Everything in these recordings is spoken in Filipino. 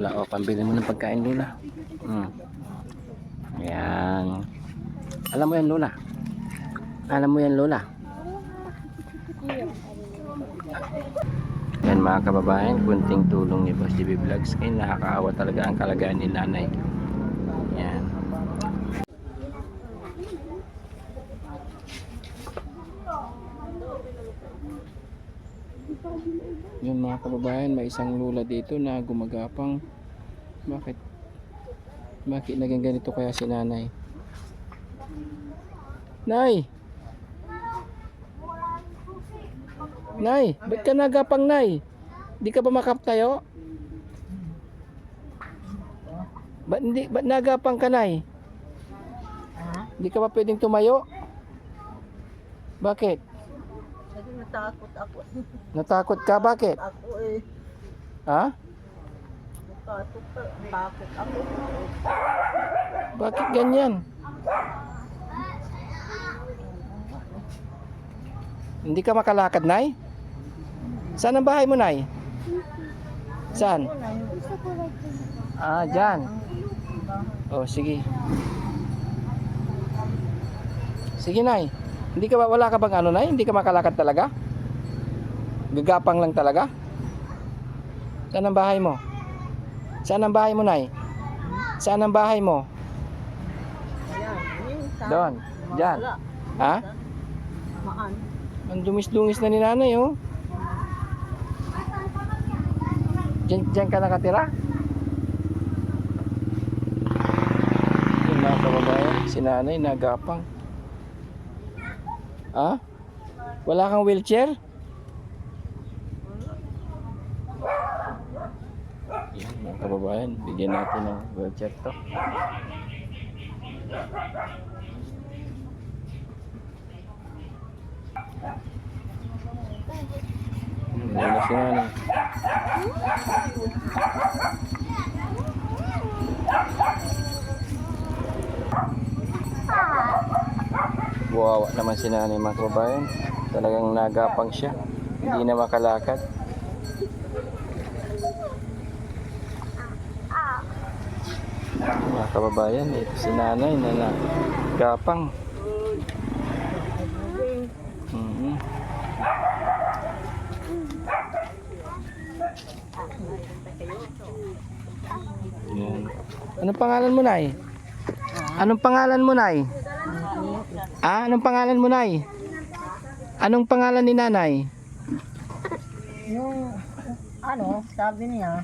Lola, o, pambili mo ng pagkain, Lola. Ayan. Alam mo yan, Lola. Alam mo yan, Lola. Yan mga kababayan, kunting tulong ni Boss JB Vlogs. Kaya nakakaawa talaga ang kalagayan ni nanay. Yan. Yun mga kababayan, may isang lula dito na gumagapang. Bakit naging ganito kaya si nanay? Nay! Nay! Ba't ka nagapang, Nay? Di ka ba makaptayo? Ba't nagapang ka, Nay? Di ka ba pwedeng tumayo? Bakit? Kasi natakot ako. Natakot ka? Bakit? Ako eh. Ha? Takot ako. Bakit ganyan? Hindi ka makalakad, Nay? Saan ang bahay mo, Nay? Saan? Ah, dyan. Oh, sige. Sige, Nay. Wala ka bang ano, Nay? Hindi ka makalakad talaga? Gagapang lang talaga? Saan ang bahay mo? Saan ang bahay mo, Nay? Saan ang bahay mo? Doon. Diyan. Ha? Maan. Ang dumis-dungis na ni nanay, oh. Diyan ka nakatira? Yung mga kababayan, si nanay nagapang. Ha? Wala kang wheelchair? Yan mga kababayan, bigyan natin ng wheelchair to. Wala si nanay. Wawa naman si nanay mga kababayan. Talagang nagapang siya. Hindi na makalakad. Mga kababayan, ito si nanay na nagapang. Yan. Anong pangalan mo, Nay? Anong pangalan mo, Nay? Anong pangalan mo, Nay? Anong pangalan ni nanay? Yung sabi niya,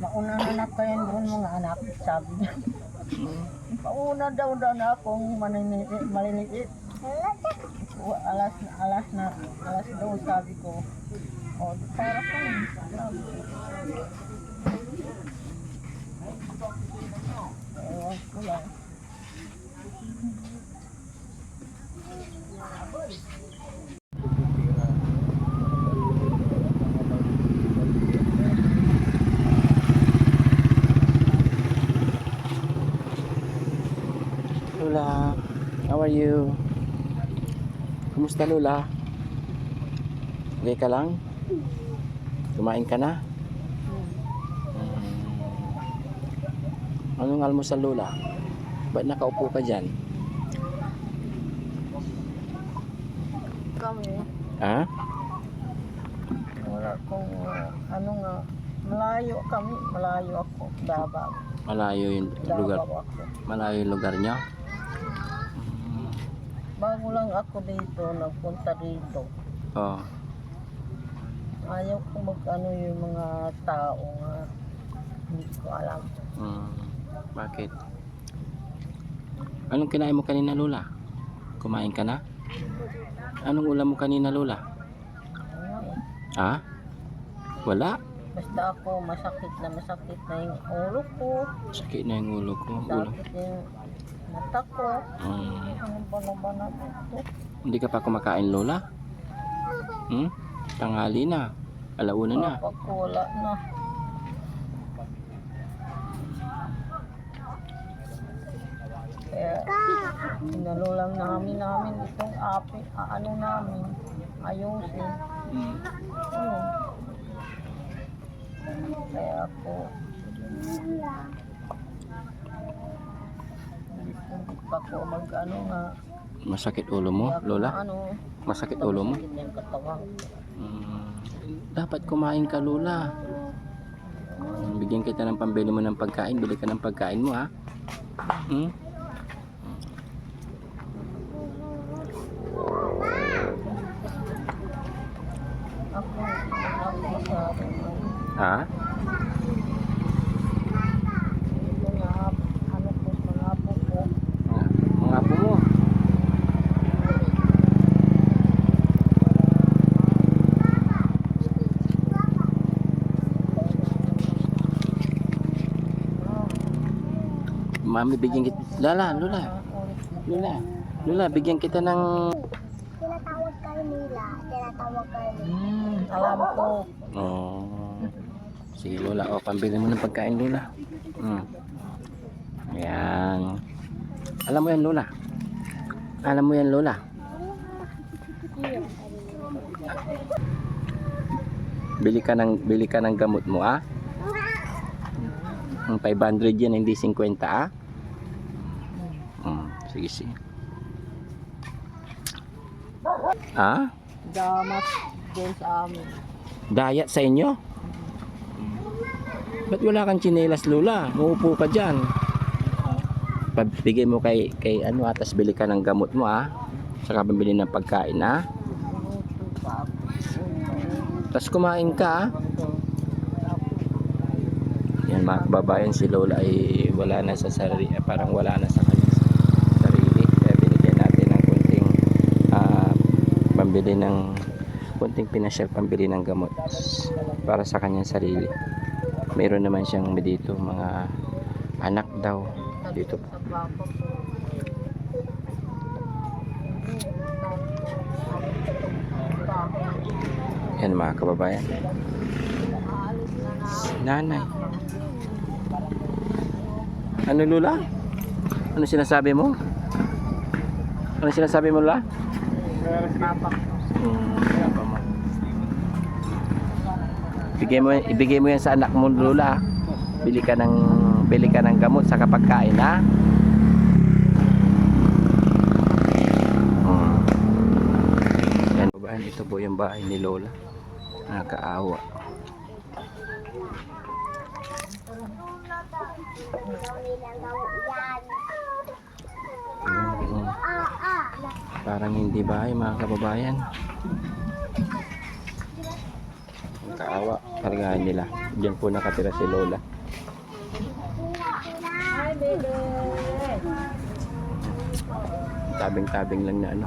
maunang anak ko yan doon mga anak, sabi niya. Mauna daw na akong maliliit. Alas daw sabi ko. O, sarap ko yun. Ewan ko lang. Lola, how are you? Kumusta, Lola? Okay ka lang? Kumain ka na? Anong almusal, Lola? Ba't nakaupo ka dyan? Kami, Ha? wala kong, malayo ako, Davao. Malayo yung lugar. Davao ako. Malayo yung lugar niya? Bago lang ako dito, nagpunta dito. Oo. Ayaw ko yung mga tao nga hindi ko alam. Bakit? Anong kinain mo kanina, Lola? Kumain ka na? Anong ulam mo kanina, Lola? Ha? Wala? Basta ako masakit na yung ulo ko. Sakit na yung ulo ko. Sakit yung mata ko. Ano ba na ito? Hindi ka pa kumakain, Lola? Tanghali na. Alauna na. Wala na. Kaya inalulang namin itong namin ayusin. Kaya ako pa ko mag ano nga. Masakit ulo mo, Lola? Ano, Masakit ulo mo? hindi yung katawan. Dapat kumain ka, Lola. Bigyan kita ng pambili mo ng pagkain. Bili ka ng pagkain mo, ha? Hmm? Ako masyado. Ha? Mga ano po, mga apo ko. Mga apo mo. Mami, bigyan kita. Lola, bigyan kita ng... Tinatawag kayo nila. Tinatawag kayo. Alam ko. Oh. Sige, Lola. O, pambili mo ng pagkain, Lola. Ayan. Alam mo yan, Lola. Alam mo yan, Lola. Bili ka ng gamot mo, ah. Ang 500 yan, hindi 50, ah. Sige. Ah? Damas din sa amin. Dayat sa inyo? Ba't wala kang tsinelas, Lola? Muupo ka dyan. Pagbigay mo kay ano, atas bili ka ng gamot mo, ah. Saka pambili ng pagkain, ah. Tapos kumain ka, ah. Yan mga kababayan, si Lola ay wala na sa sarili, parang wala na sa kanya sarili. Kaya binigyan natin ng kunting pambili ng kunting pinashare pambili ng gamot para sa kanyang sarili. Mayroon naman siyang dito mga anak daw dito. Yan mga kababayan. Nanay. Ano, Lola? Ano sinasabi mo? Ano sinasabi mo, Lola? Papa mo. Ibigay mo yan sa anak mo, Lola. Bili ka ng gamot sa kapagkain, ha? Yan, babahan, ito po yung bahay ni Lola. Nakakaawa. Parang hindi bahay mga kababayan. Ang kaawa talaga nila. Diyan po nakatira si Lola. Hi, baby. Tabing-tabing lang na ano.